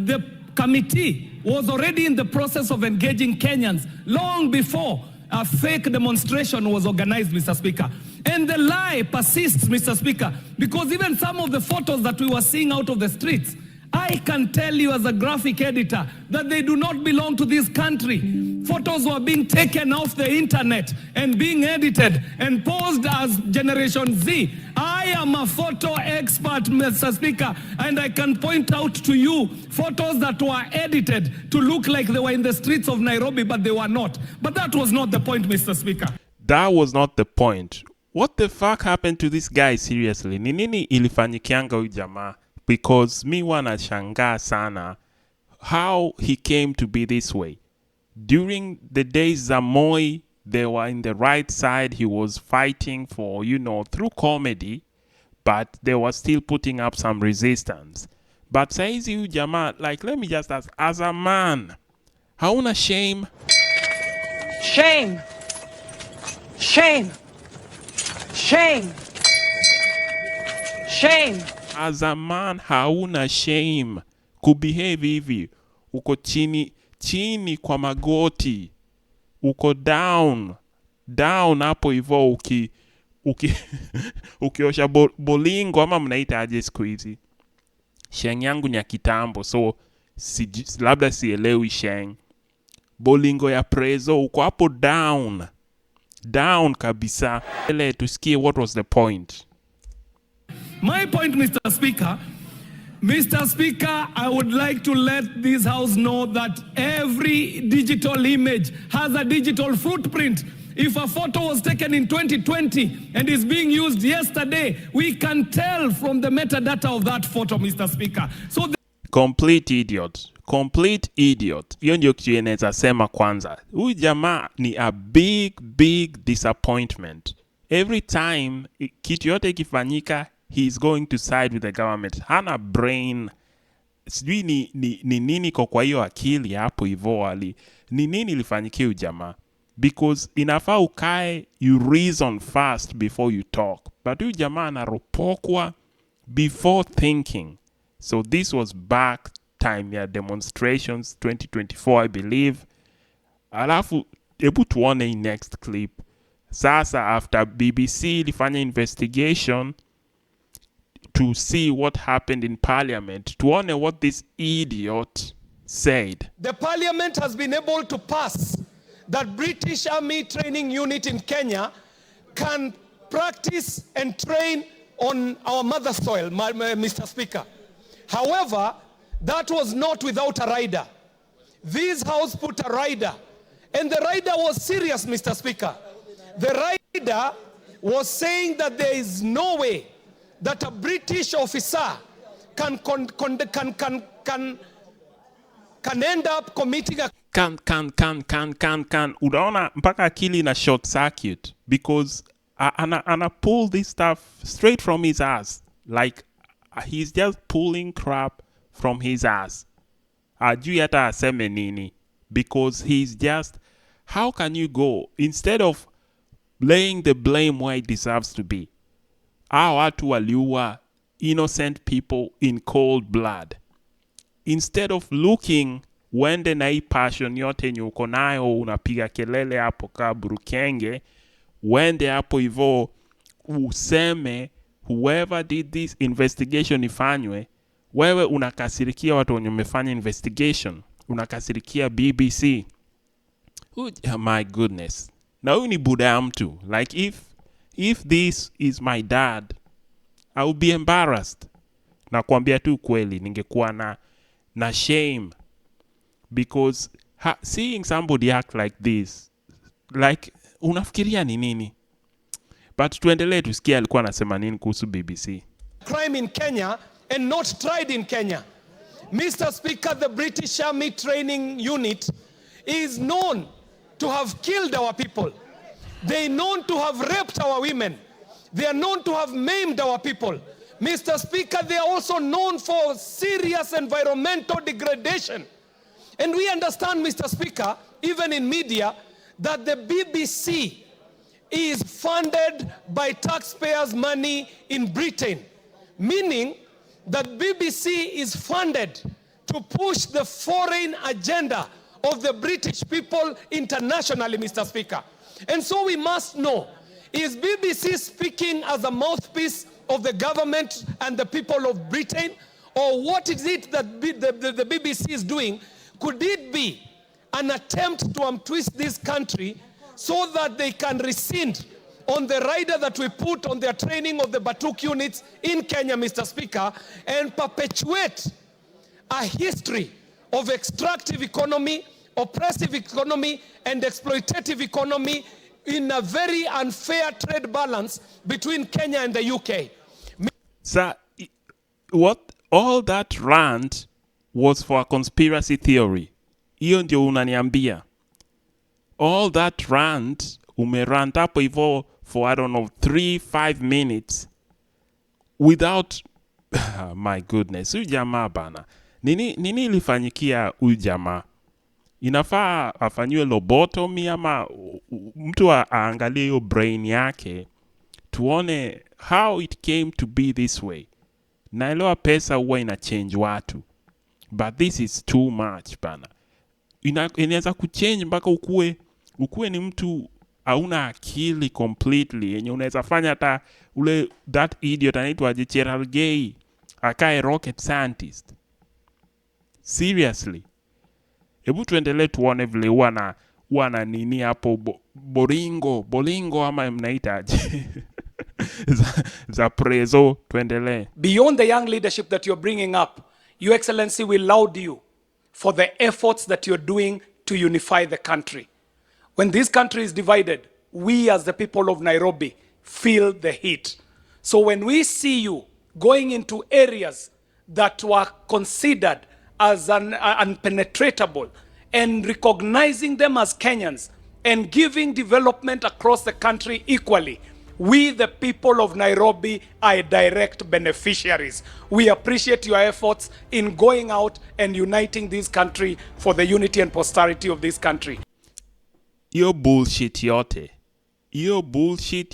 the committee was already in the process of engaging Kenyans long before a fake demonstration was organized, Mr. Speaker. And the lie persists, Mr. Speaker, because even some of the photos that we were seeing out of the streets, I can tell you as a graphic editor that they do not belong to this country. Photos were being taken off the internet and being edited and posed as Generation Z. I am a photo expert, Mr. Speaker, and I can point out to you photos that were edited to look like they were in the streets of Nairobi, but they were not. But that was not the point, Mr. Speaker. That was not the point. What the fuck happened to this guy, seriously? Ni nini ilifanyikianga huyu jamaa? Because mi wanashangaa sana how he came to be this way. During the days Moi, they were in the right side. He was fighting for, through comedy, but they were still putting up some resistance. But saizi huyu jamaa, let me just ask, as a man, hauna shame? Shame. Shame. Shame. Shame. As a man, hauna shame kubehave hivi. Uko chini kwa magoti. Uko down hapo hivyo ukiosha bolingo ama mnaita aje siku hizi. Sheng yangu ni ya kitambo, so labda sielewi sheng. Bolingo ya prezo, uko hapo down kabisa. Ele tusikie what was the point. My point, Mr. Speaker, I would like to let this House know that every digital image has a digital footprint. If a photo was taken in 2020 and is being used yesterday, we can tell from the metadata of that photo, Mr. Speaker. So Complete idiot. Hiyo ndio kitu yeneza sema kwanza. Huyu jamaa ni a big disappointment. Every time kitu yote ikifanyika, he's going to side with the government. Hana brain. Sijui ni nini kwa hiyo akili hapo hivyo ali. Ni nini ilifanyikia huyu jamaa? Because inafaa ukae, you reason first before you talk. But huyu jamaa anaropokwa before thinking. So this was back time ya demonstrations 2024, I believe. Alafu hebu tuone hii next clip. Sasa after BBC ilifanya investigation to see what happened in parliament, tuone what this idiot said. The parliament has been able to pass that British Army training unit in Kenya can practice and train on our mother soil, Mr. Speaker. However, that was not without a rider. This house put a rider, and the rider was serious, Mr. Speaker. The rider was saying that there is no way that a British officer can end up committing a Can. Unaona mpaka akili na short circuit because ana pull this stuff straight from his ass. Like he's just pulling crap from his ass. Ajui hata aseme nini because he's just, how can you go instead of laying the blame where it deserves to be? Hao watu waliua innocent people in cold blood. Instead of looking wende na hii passion yote yenye uko nayo unapiga kelele hapo ka burukenge, wende hapo hivyo useme whoever did this investigation ifanywe. Wewe unakasirikia watu wenye wamefanya investigation, unakasirikia BBC. Oh my goodness. Na huyu ni buda mtu. Like if this is my dad, I would be embarrassed. Na kuambia tu kweli ningekuwa na shame because seeing somebody act like this, like unafikiria ni nini? But tuendelee tusikia alikuwa anasema nini kuhusu BBC. Crime in Kenya and not tried in Kenya. Mr. Speaker, the British Army training unit is known to have killed our people. They are known to have raped our women. They are known to have maimed our people. Mr. Speaker, they are also known for serious environmental degradation. And we understand, Mr. Speaker, even in media, that the BBC is funded by taxpayers' money in Britain, meaning that BBC is funded to push the foreign agenda of the British people internationally, Mr. Speaker. And so we must know, is BBC speaking as a mouthpiece of the government and the people of Britain? Or what is it that the BBC is doing? Could it be an attempt to untwist this country so that they can rescind on the rider that we put on their training of the Batuk units in Kenya, Mr. Speaker, and perpetuate a history of extractive economy, oppressive economy, and exploitative economy in a very unfair trade balance between Kenya and the UK? So, what all that rant was for a conspiracy theory. Hiyo ndio unaniambia. All that rant, umerant hapo hivyo for, I don't know, 3-5 minutes without my goodness. Huyu jamaa bana. Nini ilifanyikia huyu jamaa? Inafaa afanyiwe lobotomy ama mtu aangalie hiyo brain yake tuone how it came to be this way. Naelewa pesa huwa ina change watu, but this is too much bana. Inaweza kuchange mpaka ukue ni mtu hauna akili completely, yenye unaweza fanya hata ule that idiot anaitwa Gerald Gay akae rocket scientist. Seriously. Hebu tuendelee tuone vile huwa na nini hapo bolingo ama mnaitaje za prezo. Tuendelee. Beyond the young leadership that you're bringing up, Your Excellency, we laud you for the efforts that you're doing to unify the country. When this country is divided, we as the people of Nairobi feel the heat. So when we see you going into areas that were considered as unpenetratable and recognizing them as Kenyans and giving development across the country equally, we, the people of Nairobi, are direct beneficiaries. We appreciate your efforts in going out and uniting this country for the unity and posterity of this country. Hiyo bullshit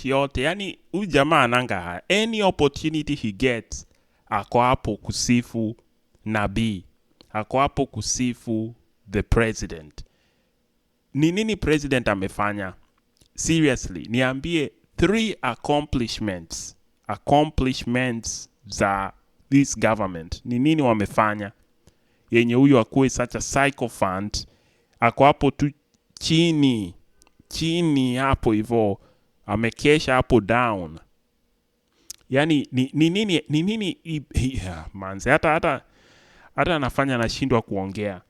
yote. Yani huyu jamaa ananga any opportunity he gets, ako hapo kusifu nabii, ako hapo kusifu the president. Ni nini president amefanya? Seriously, niambie 3 accomplishments za this government. Ni nini wamefanya yenye huyu akuwe such a sycophant, ako hapo tu chini hapo hivyo, amekesha hapo down. Yani ni nini manze, hata anafanya nashindwa kuongea.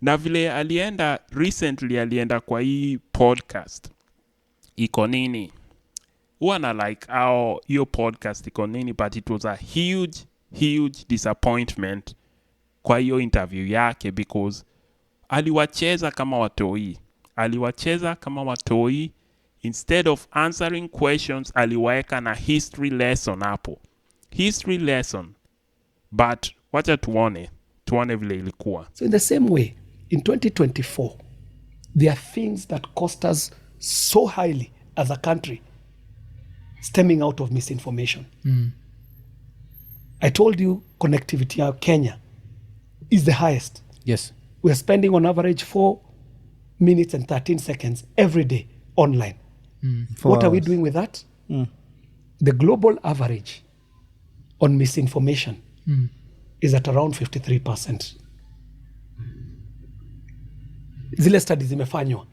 Na vile recently alienda kwa hii podcast iko nini, huwa na like hiyo podcast iko nini, but it was a huge disappointment kwa hiyo interview yake, because aliwacheza kama watoi. Instead of answering questions, aliwaeka na history lesson hapo. But wacha tuone vile ilikuwa. So in the same way, in 2024, there are things that cost us so highly as a country, stemming out of misinformation. I told you connectivity of Kenya is the highest. Yes. We are spending on average 4 minutes and 13 seconds every day online. What are we doing with that? The global average on misinformation is at around 53%. Zile studies zimefanywa.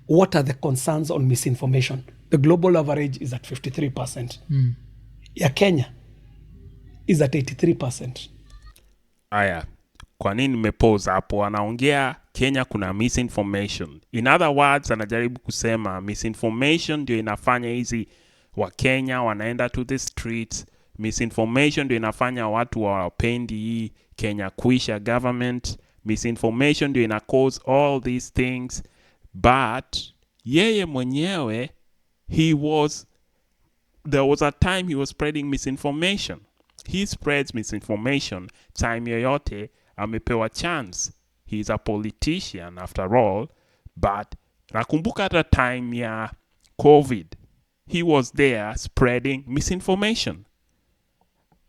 What are the concerns on misinformation? The global average is at 53%. Ya Kenya is at 83%. Aya, kwa nini nimepause hapo? Anaongea Kenya kuna misinformation. In other words, anajaribu kusema misinformation ndio inafanya hizi wa Kenya wanaenda to the streets. Misinformation ndio inafanya watu wapendi hii Kenya kuisha government. Misinformation ndio ina cause all these things. But yeye mwenyewe there was a time he was spreading misinformation. He spreads misinformation time yoyote amepewa chance. He's a politician after all. But nakumbuka hata time ya COVID, he was there spreading misinformation.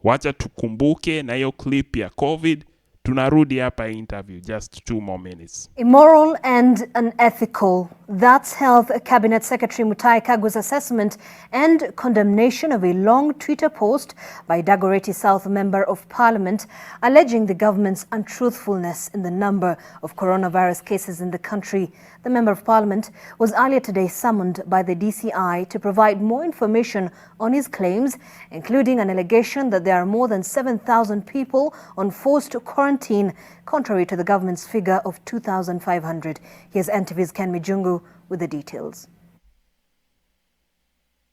Wacha tukumbuke na hiyo clip ya COVID, Tunarudi hapa interview, just 2 more minutes. Immoral and unethical. That's Health Cabinet Secretary Mutahi Kagwe's assessment and condemnation of a long Twitter post by Dagoretti South Member of Parliament alleging the government's untruthfulness in the number of coronavirus cases in the country. The Member of Parliament was earlier today summoned by the DCI to provide more information on his claims, including an allegation that there are more than 7,000 people on forced quarantine, contrary to the government's figure of 2,500. Here's NTV's Ken Mijungu with the details.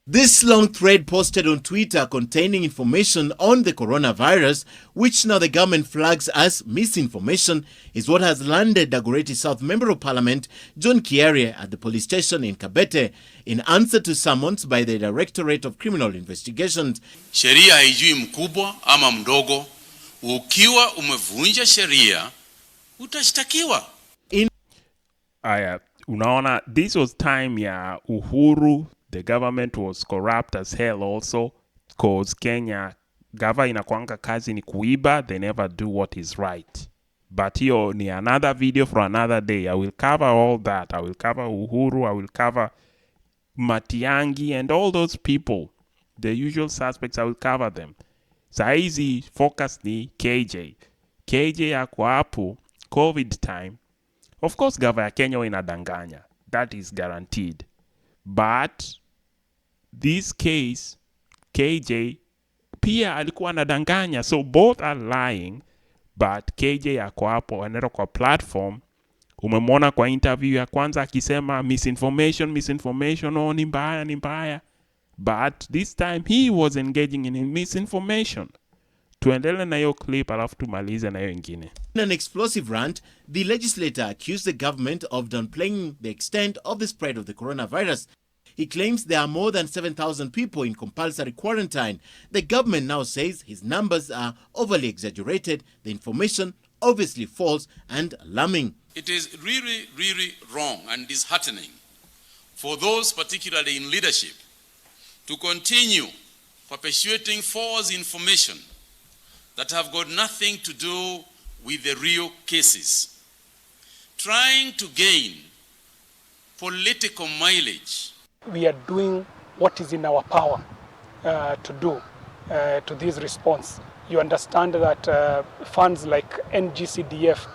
This long thread posted on Twitter containing information on the coronavirus, which now the government flags as misinformation, is what has landed Dagoretti South Member of Parliament John Kiarie at the police station in Kabete in answer to summons by the Directorate of Criminal Investigations. Sheria haijui mkubwa ama mdogo. Ukiwa umevunja sheria, utashtakiwa. Aya, unaona, this was time ya Uhuru. The government was corrupt as hell also, cause Kenya gava inakuanga kazi ni kuiba, they never do what is right. But hiyo ni another video for another day. I will cover all that. I will cover Uhuru, I will cover Matiangi and all those people, the usual suspects. I will cover them. Saizi focus ni KJ. KJ ako hapo COVID time. Of course gava ya Kenya inadanganya. That is guaranteed. But this case, KJ pia alikuwa anadanganya. So both are lying, but KJ ako hapo anaenda kwa platform. Umemwona kwa interview ya kwanza akisema misinformation, oh ni mbaya. But this time he was engaging in misinformation. Tuendele na hiyo clip alafu tumalize na hiyo ingine. In an explosive rant, the legislator accused the government of downplaying the extent of the spread of the coronavirus. He claims there are more than 7,000 people in compulsory quarantine. The government now says his numbers are overly exaggerated, the information obviously false and alarming. It is really, really wrong and disheartening for those particularly in leadership to continue perpetuating false information that have got nothing to do with the real cases, trying to gain political mileage. We are doing what is in our power to do to this response. You understand that funds like NGCDF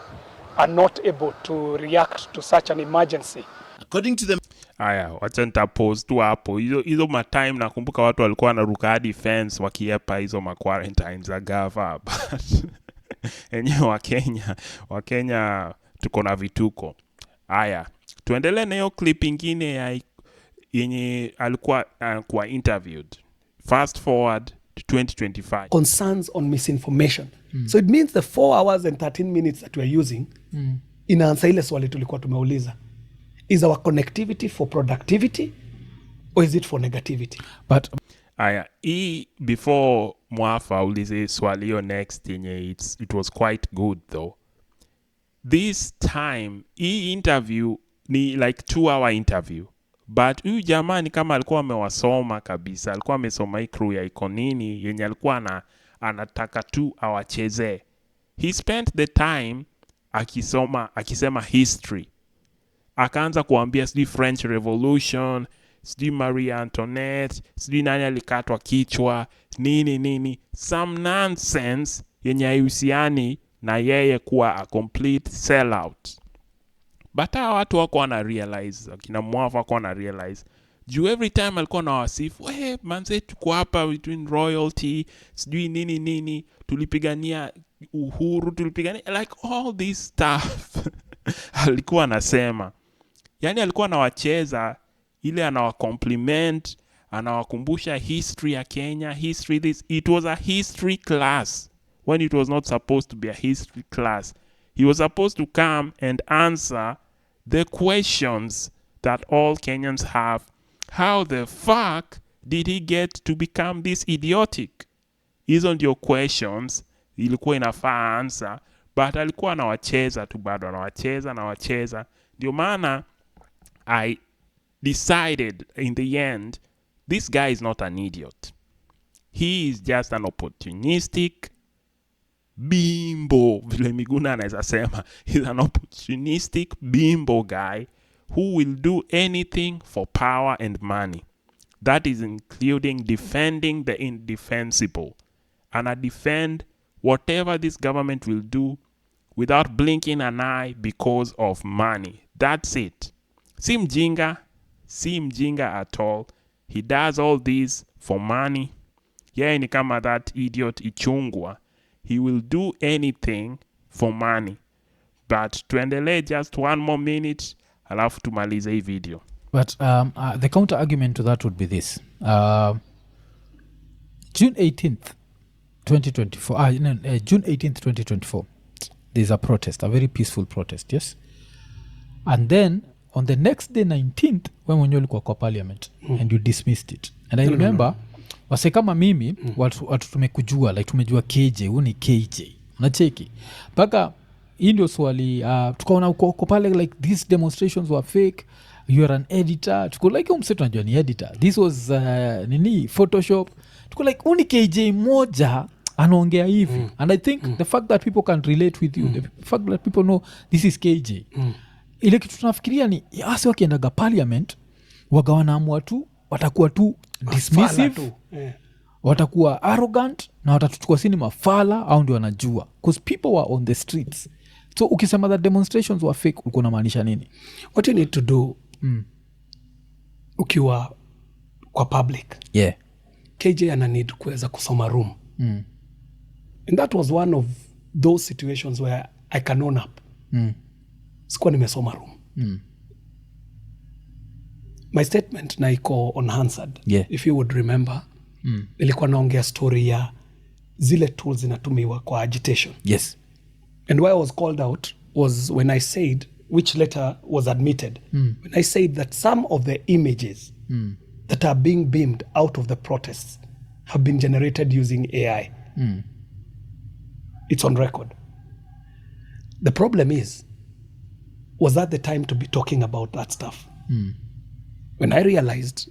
are not able to react to such an emergency. According to the Aya, wacha nitapose tu hapo. Hizo matime nakumbuka watu walikuwa wanaruka hadi fence wakiepa hizo quarantine za gava. Enyewe Wakenya tuko na vituko. Aya, tuendelee na hiyo clip ingine ya yenye alikuwa kwa interviewed. Fast forward to 2025. Concerns on misinformation. So it means the 4 hours and 13 minutes that we are using inaansa ile swali tulikuwa tumeuliza. Is our connectivity for productivity or is it for negativity? But aya, before Mwafa ulize swali hiyo next yenye it was quite good though. This time interview ni like 2-hour interview. But huyu jamani kama alikuwa amewasoma kabisa, alikuwa amesoma hii crew ya Ikonini yenye alikuwa anataka tu awacheze. He spent the time akisema history. Akaanza kuambia sijui French Revolution, sijui Marie Antoinette, sijui nani alikatwa kichwa, nini. Some nonsense yenye haihusiani na yeye kuwa a complete sellout. But hawa watu wako wana realize, kina Mwafa wako wana realize. Juu every time alikuwa na wasifu, manze tuko hapa between royalty, sijui nini, tulipigania uhuru, tulipigania like all this stuff. Alikuwa anasema. Yani alikuwa anawacheza ile anawacompliment, anawakumbusha history ya Kenya, history this. It was a history class when it was not supposed to be a history class. He was supposed to come and answer the questions that all Kenyans have. How the fuck did he get to become this idiotic? Hizo ndio questions ilikuwa inafaa answer, but alikuwa anawacheza tu bado, anawacheza. Ndio maana I decided in the end, this guy is not an idiot. He is just an opportunistic bimbo, vile Miguna anaweza sema. He's an opportunistic bimbo guy who will do anything for power and money. That is including defending the indefensible. And I defend whatever this government will do without blinking an eye because of money. That's it. Si mjinga at all. He does all this for money. Yeah, ni kama that idiot Ichungwa. He will do anything for money. But tuendelee just one more minute, alafu tumalize hii video. But the counter argument to that would be this. June 18th, 2024. June 18th, 2024. There's a protest, a very peaceful protest, yes? And then on the next day, 19th, when mwenye ulikuwa kwa parliament, and you dismissed it. And I remember, wase kama mimi, watu tumekujua, like tumejua KJ, uni KJ. Unacheki. Paka, hii ndio swali, tukaona uko pale, like, these demonstrations were fake, you are an editor. Tuko like, umsetu najua ni editor. This was, Photoshop. Tuko like, uni KJ moja, anaongea hivi. And I think the fact that people can relate with you, the fact that people know this is KJ, ile kitu tunafikiria ni yasi wakiendaga parliament wagawanamua tu watakuwa tu dismissive, watakuwa arrogant na watatuchukua sini mafala au ndio wanajua, because people were on the streets. So ukisema that demonstrations were fake, ulikuwa unamaanisha nini? What you need to do ukiwa kwa public, yeah, KJ ana need kuweza kusoma room. And that was one of those situations where I can own up. Sikuwa nimesoma room. My statement na iko on Hansard. Yeah. If you would remember, nilikuwa naongea story ya zile tools zinatumiwa kwa agitation. Yes. And why I was called out was when I said, which later was admitted, when I said that some of the images that are being beamed out of the protests have been generated using AI. It's on record. The problem is, was that the time to be talking about that stuff? When I realized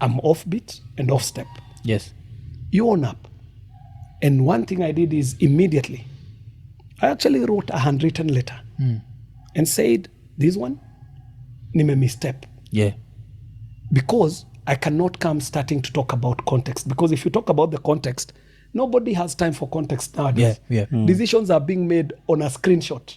I'm offbeat and off step, Yes. you own up. And one thing I did is immediately, I actually wrote a handwritten letter and said, this one, nime misstep. Yeah. Because I cannot come starting to talk about context. Because if you talk about the context, nobody has time for context nowadays. Yeah. Decisions are being made on a screenshot.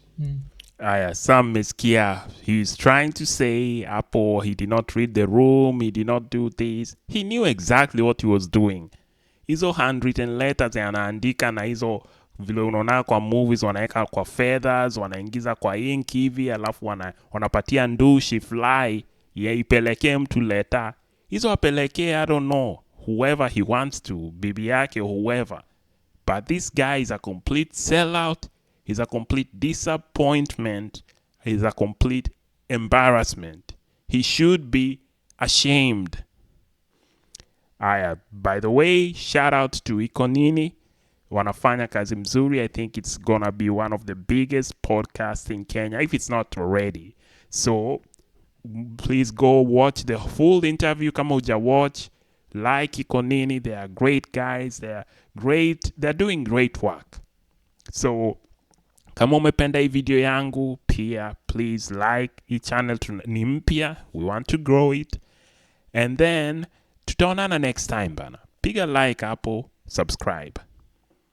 Some meskia. He's trying to say Apple, he did not read the room, he did not do this. He knew exactly what he was doing. Hizo handwritten letters anaandika na hizo vile unaona kwa movies wanaeka kwa feathers, wanaingiza kwa ink hivi, alafu wanapatia ndushi fly, ipelekee mtu letter. Hizo apelekee, I don't know, whoever he wants to, bibi yake or whoever. But this guy is a complete sellout. He's a complete disappointment. He's a complete embarrassment. He should be ashamed. By the way, shout out to Ikonini. Wanafanya kazi mzuri. I think it's gonna be one of the biggest podcasts in Kenya, if it's not already. So, please go watch the full interview. Kama uja watch, like Ikonini. They are great guys. They are great. They're doing great work. So, kama umependa hii video yangu, pia please like hii channel, ni mpya, we want to grow it. And then tutaonana next time bana. Piga like hapo, subscribe.